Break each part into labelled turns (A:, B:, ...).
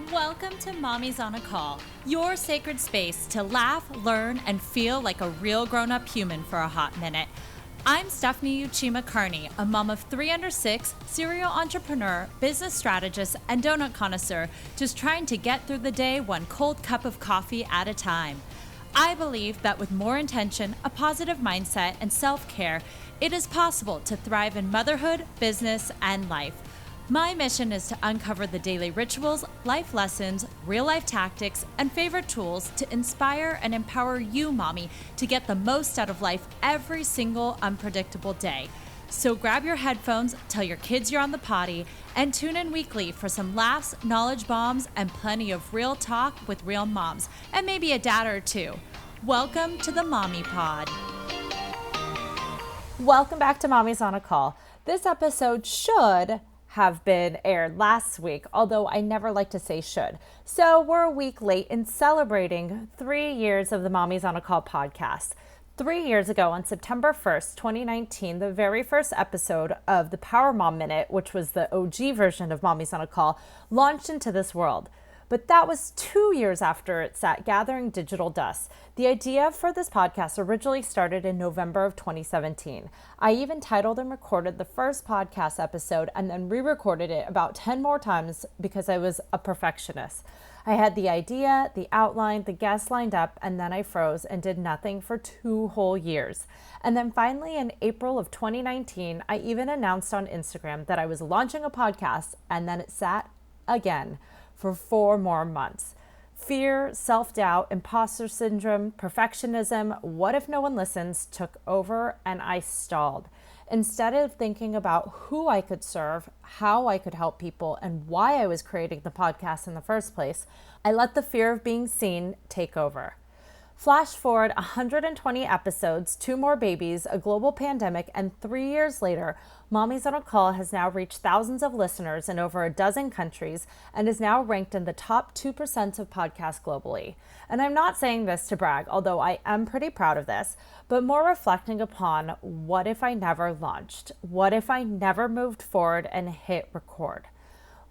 A: Welcome to Mommy's on a Call, your sacred space to laugh, learn, and feel like a real grown-up human for a hot minute. I'm Stephanie Uchima Carney, a mom of 3 under 6, serial entrepreneur, business strategist, and donut connoisseur, just trying to get through the day one cold cup of coffee at a time. I believe that with more intention, a positive mindset, and self-care, it is possible to thrive in motherhood, business, and life. My mission is to uncover the daily rituals, life lessons, real-life tactics, and favorite tools to inspire and empower you, mommy, to get the most out of life every single unpredictable day. So grab your headphones, tell your kids you're on the potty, and tune in weekly for some laughs, knowledge bombs, and plenty of real talk with real moms, and maybe a dad or two. Welcome to the Mommy Pod. Welcome back to Mommy's on a Call. This episode should have been aired last week, although I never like to say should. So we're a week late in celebrating 3 years of the Mommy's on a Call podcast. 3 years ago on September 1st, 2019, the very first episode of the Power Mom Minute, which was the OG version of Mommy's on a Call, launched into this world. But that was 2 years after it sat gathering digital dust. The idea for this podcast originally started in November of 2017. I even titled and recorded the first podcast episode and then re-recorded it about 10 more times because I was a perfectionist. I had the idea, the outline, the guests lined up, and then I froze and did nothing for 2 whole years. And then finally in April of 2019, I even announced on Instagram that I was launching a podcast, and then it sat again for 4 more months. Fear, self-doubt, imposter syndrome, perfectionism, what if no one listens, took over, and I stalled. Instead of thinking about who I could serve, how I could help people, and why I was creating the podcast in the first place, I let the fear of being seen take over. Flash forward 120 episodes, 2 more babies, a global pandemic, and 3 years later, Mommy's on a Call has now reached thousands of listeners in over a dozen countries and is now ranked in the top 2% of podcasts globally. And I'm not saying this to brag, although I am pretty proud of this, but more reflecting upon what if I never launched? What if I never moved forward and hit record?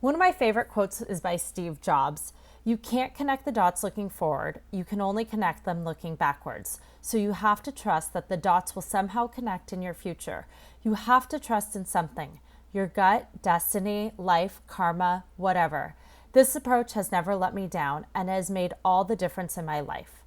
A: One of my favorite quotes is by Steve Jobs. You can't connect the dots looking forward. You can only connect them looking backwards. So you have to trust that the dots will somehow connect in your future. You have to trust in something, your gut, destiny, life, karma, whatever. This approach has never let me down and has made all the difference in my life.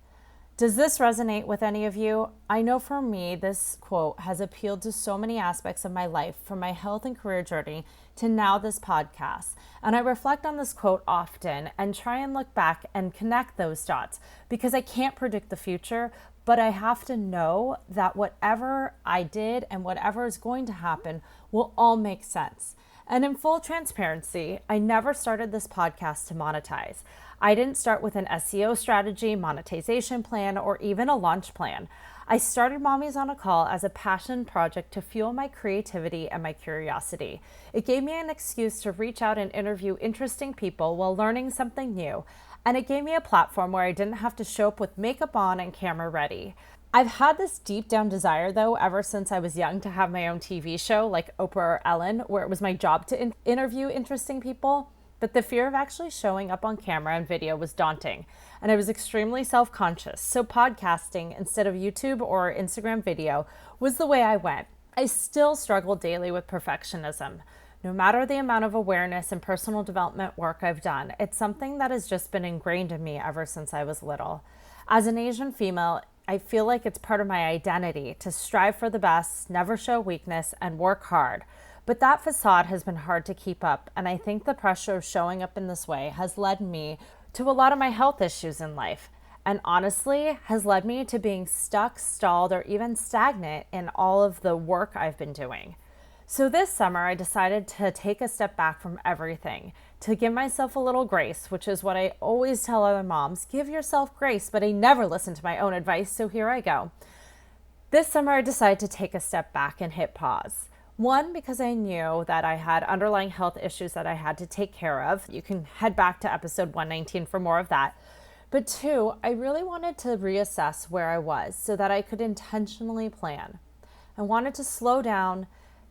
A: Does this resonate with any of you? I know for me, this quote has appealed to so many aspects of my life, from my health and career journey to now this podcast. And I reflect on this quote often and try and look back and connect those dots because I can't predict the future, but I have to know that whatever I did and whatever is going to happen will all make sense. And in full transparency, I never started this podcast to monetize. I didn't start with an SEO strategy, monetization plan, or even a launch plan. I started Mommy's on a Call as a passion project to fuel my creativity and my curiosity. It gave me an excuse to reach out and interview interesting people while learning something new. And it gave me a platform where I didn't have to show up with makeup on and camera ready. I've had this deep down desire, though, ever since I was young to have my own TV show like Oprah or Ellen, where it was my job to interview interesting people. But the fear of actually showing up on camera and video was daunting, and I was extremely self-conscious. So podcasting instead of YouTube or Instagram video was the way I went. I still struggle daily with perfectionism. No matter the amount of awareness and personal development work I've done, it's something that has just been ingrained in me ever since I was little. As an Asian female, I feel like it's part of my identity to strive for the best, never show weakness, and work hard. But that facade has been hard to keep up, and I think the pressure of showing up in this way has led me to a lot of my health issues in life, and honestly has led me to being stuck, stalled, or even stagnant in all of the work I've been doing. So this summer, I decided to take a step back from everything, to give myself a little grace, which is what I always tell other moms, give yourself grace, but I never listen to my own advice, so here I go. This summer, I decided to take a step back and hit pause. One, because I knew that I had underlying health issues that I had to take care of. You can head back to episode 119 for more of that. But 2, I really wanted to reassess where I was so that I could intentionally plan. I wanted to slow down,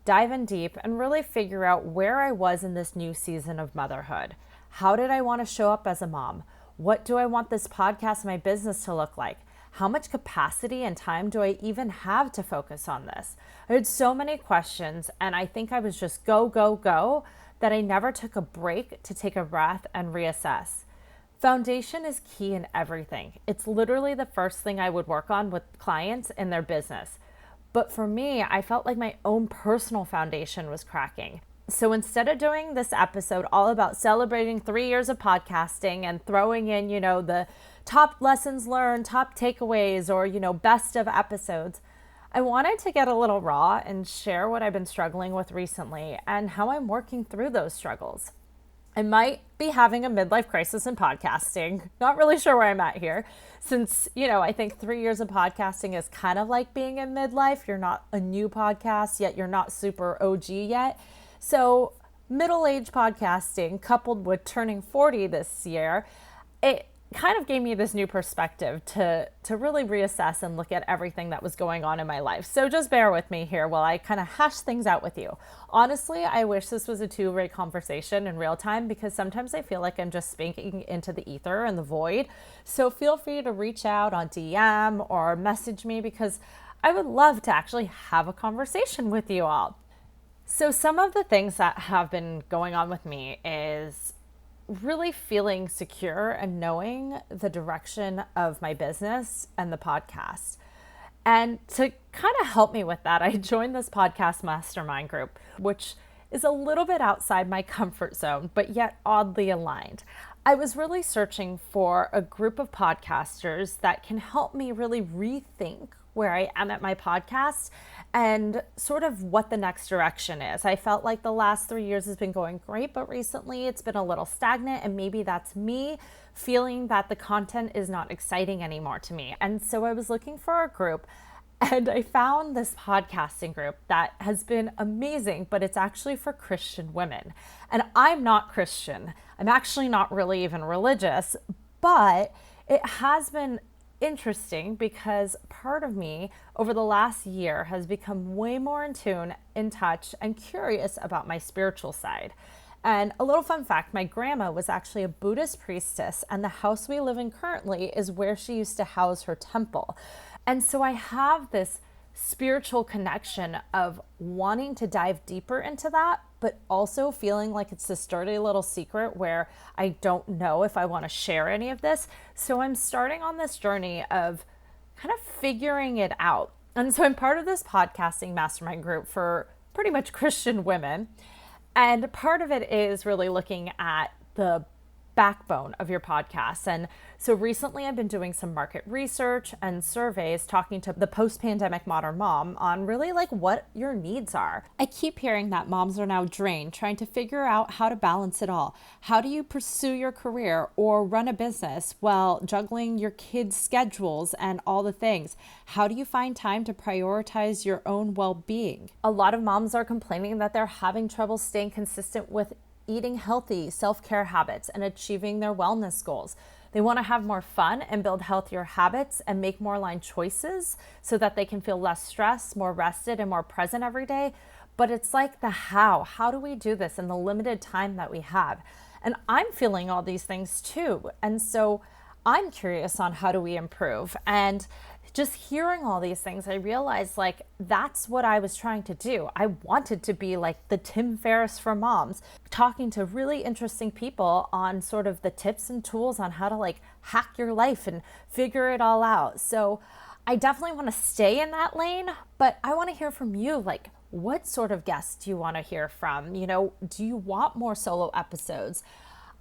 A: dive in deep, and really figure out where I was in this new season of motherhood. How did I want to show up as a mom? What do I want this podcast, my business to look like? How much capacity and time do I even have to focus on this? I had so many questions, and I think I was just go, go, go, that I never took a break to take a breath and reassess. Foundation is key in everything. It's literally the first thing I would work on with clients in their business. But for me, I felt like my own personal foundation was cracking. So instead of doing this episode all about celebrating 3 years of podcasting and throwing in, the top lessons learned, top takeaways, or, best of episodes, I wanted to get a little raw and share what I've been struggling with recently and how I'm working through those struggles. I might be having a midlife crisis in podcasting. Not really sure where I'm at here since, I think 3 years of podcasting is kind of like being in midlife. You're not a new podcast yet. You're not super OG yet. So middle-aged podcasting coupled with turning 40 this year, it kind of gave me this new perspective to really reassess and look at everything that was going on in my life. So just bear with me here while I kind of hash things out with you. Honestly, I wish this was a two-way conversation in real time because sometimes I feel like I'm just speaking into the ether and the void. So feel free to reach out on DM or message me because I would love to actually have a conversation with you all. So some of the things that have been going on with me is really feeling secure and knowing the direction of my business and the podcast. And to kind of help me with that, I joined this podcast mastermind group, which is a little bit outside my comfort zone, but yet oddly aligned. I was really searching for a group of podcasters that can help me really rethink where I am at my podcast and sort of what the next direction is. I felt like the last 3 years has been going great, but recently it's been a little stagnant, and maybe that's me feeling that the content is not exciting anymore to me. And so I was looking for a group, and I found this podcasting group that has been amazing, but it's actually for Christian women. And I'm not Christian. I'm actually not really even religious, but it has been interesting because part of me over the last year has become way more in tune, in touch, and curious about my spiritual side. And a little fun fact, my grandma was actually a Buddhist priestess, and the house we live in currently is where she used to house her temple. And so I have this spiritual connection of wanting to dive deeper into that, but also feeling like it's this dirty little secret where I don't know if I want to share any of this. So I'm starting on this journey of kind of figuring it out. And so I'm part of this podcasting mastermind group for pretty much Christian women. And part of it is really looking at the backbone of your podcast. And so recently I've been doing some market research and surveys talking to the post-pandemic modern mom on really like what your needs are. I keep hearing that moms are now drained, trying to figure out how to balance it all. How do you pursue your career or run a business while juggling your kids' schedules and all the things? How do you find time to prioritize your own well-being? A lot of moms are complaining that they're having trouble staying consistent with eating healthy, self-care habits, and achieving their wellness goals. They want to have more fun and build healthier habits and make more aligned choices so that they can feel less stressed, more rested, and more present every day. But it's like the how. How do we do this in the limited time that we have? And I'm feeling all these things too. And so I'm curious on how do we improve. And just hearing all these things, I realized like that's what I was trying to do. I wanted to be like the Tim Ferriss for moms, talking to really interesting people on sort of the tips and tools on how to like hack your life and figure it all out. So I definitely want to stay in that lane, but I want to hear from you. Like, what sort of guests do you want to hear from? Do you want more solo episodes?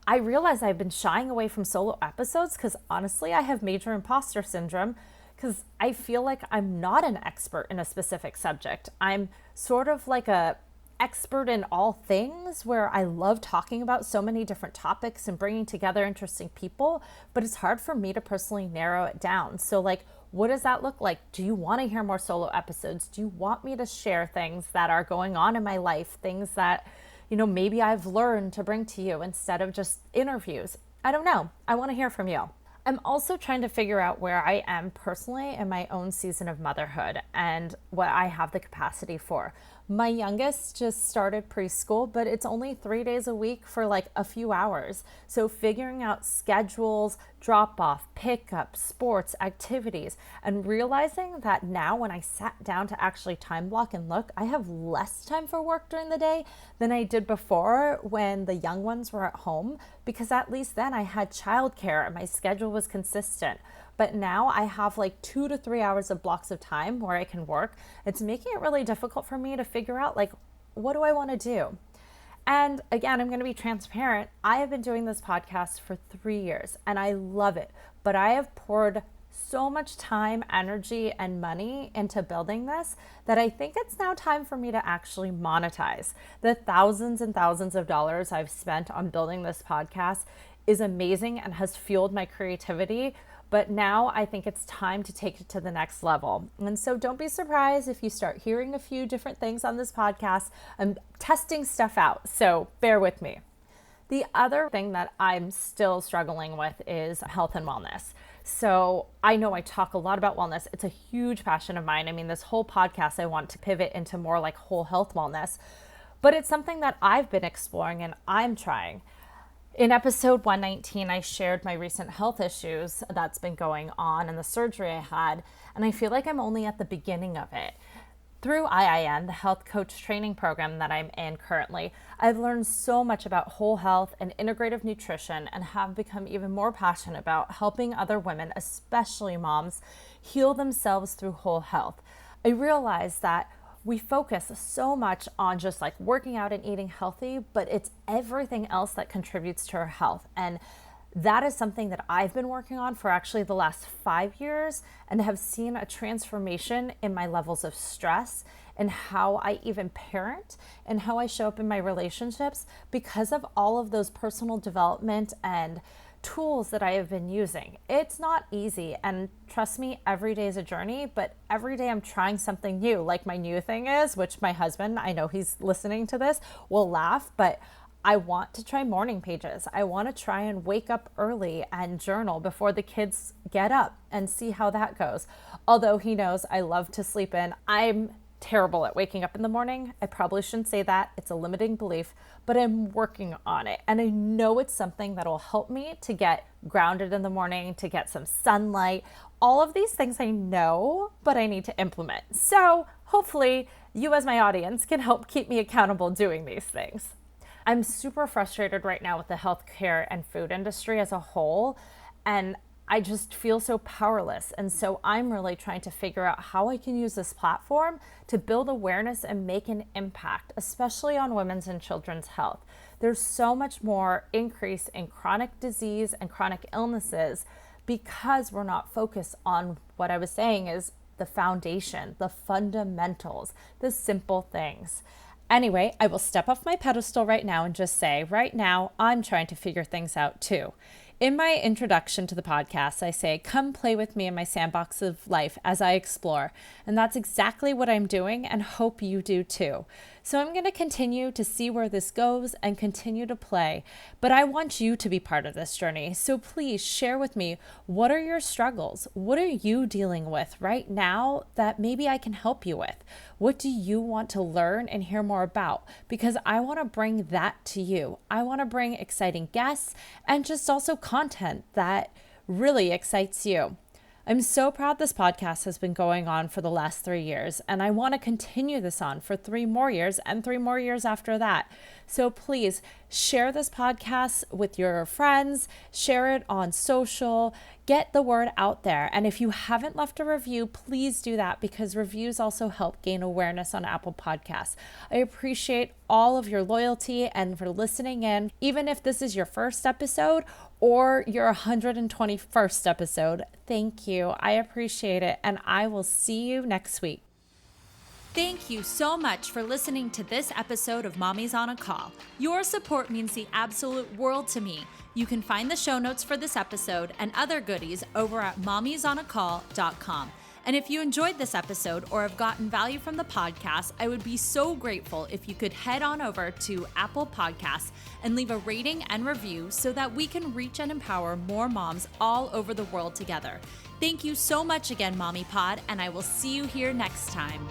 A: I realize I've been shying away from solo episodes because honestly, I have major imposter syndrome because I feel like I'm not an expert in a specific subject. I'm sort of like a expert in all things where I love talking about so many different topics and bringing together interesting people, but it's hard for me to personally narrow it down. So like, what does that look like? Do you want to hear more solo episodes? Do you want me to share things that are going on in my life, things that, maybe I've learned to bring to you instead of just interviews? I don't know. I want to hear from you. I'm also trying to figure out where I am personally in my own season of motherhood and what I have the capacity for. My youngest just started preschool, but it's only 3 days a week for like a few hours. So figuring out schedules, drop off, pickup, sports, activities, and realizing that now when I sat down to actually time block and look, I have less time for work during the day than I did before when the young ones were at home, because at least then I had childcare and my schedule was consistent. But now I have like 2 to 3 hours of blocks of time where I can work. It's making it really difficult for me to figure out, like, what do I want to do? And again, I'm going to be transparent. I have been doing this podcast for 3 years and I love it, but I have poured so much time, energy, and money into building this that I think it's now time for me to actually monetize. The thousands and thousands of dollars I've spent on building this podcast is amazing and has fueled my creativity. But now I think it's time to take it to the next level. And so don't be surprised if you start hearing a few different things on this podcast. I'm testing stuff out, so bear with me. The other thing that I'm still struggling with is health and wellness. So I know I talk a lot about wellness. It's a huge passion of mine. I mean, this whole podcast, I want to pivot into more like whole health wellness, but it's something that I've been exploring and I'm trying. In episode 119, I shared my recent health issues that's been going on and the surgery I had, and I feel like I'm only at the beginning of it. Through IIN, the health coach training program that I'm in currently, I've learned so much about whole health and integrative nutrition and have become even more passionate about helping other women, especially moms, heal themselves through whole health. I realized that we focus so much on just like working out and eating healthy, but it's everything else that contributes to our health. And that is something that I've been working on for actually the last 5 years and have seen a transformation in my levels of stress and how I even parent and how I show up in my relationships because of all of those personal development and tools that I have been using. It's not easy, and trust me, every day is a journey, but every day I'm trying something new. Like my new thing is, which my husband, I know he's listening to this, will laugh, but I want to try morning pages. I want to try and wake up early and journal before the kids get up and see how that goes. Although he knows I love to sleep in, I'm terrible at waking up in the morning. I probably shouldn't say that. It's a limiting belief, but I'm working on it. And I know it's something that will help me to get grounded in the morning, to get some sunlight. All of these things I know, but I need to implement. So hopefully you as my audience can help keep me accountable doing these things. I'm super frustrated right now with the healthcare and food industry as a whole. And I just feel so powerless. And so I'm really trying to figure out how I can use this platform to build awareness and make an impact, especially on women's and children's health. There's so much more increase in chronic disease and chronic illnesses because we're not focused on what I was saying is the foundation, the fundamentals, the simple things. Anyway, I will step off my pedestal right now and just say, right now, I'm trying to figure things out too. In my introduction to the podcast, I say, come play with me in my sandbox of life as I explore. And that's exactly what I'm doing and hope you do too. So I'm going to continue to see where this goes and continue to play. But I want you to be part of this journey. So please share with me, what are your struggles? What are you dealing with right now that maybe I can help you with? What do you want to learn and hear more about? Because I want to bring that to you. I want to bring exciting guests and just also content that really excites you. I'm so proud this podcast has been going on for the last 3 years, and I want to continue this on for 3 more years and 3 more years after that. So please share this podcast with your friends, share it on social, get the word out there. And if you haven't left a review, please do that because reviews also help gain awareness on Apple Podcasts. I appreciate all of your loyalty and for listening in, even if this is your first episode or your 121st episode. Thank you. I appreciate it. And I will see you next week.
B: Thank you so much for listening to this episode of Mommy's on a Call. Your support means the absolute world to me. You can find the show notes for this episode and other goodies over at mommysonacall.com. And if you enjoyed this episode or have gotten value from the podcast, I would be so grateful if you could head on over to Apple Podcasts and leave a rating and review so that we can reach and empower more moms all over the world together. Thank you so much again, Mommy Pod, and I will see you here next time.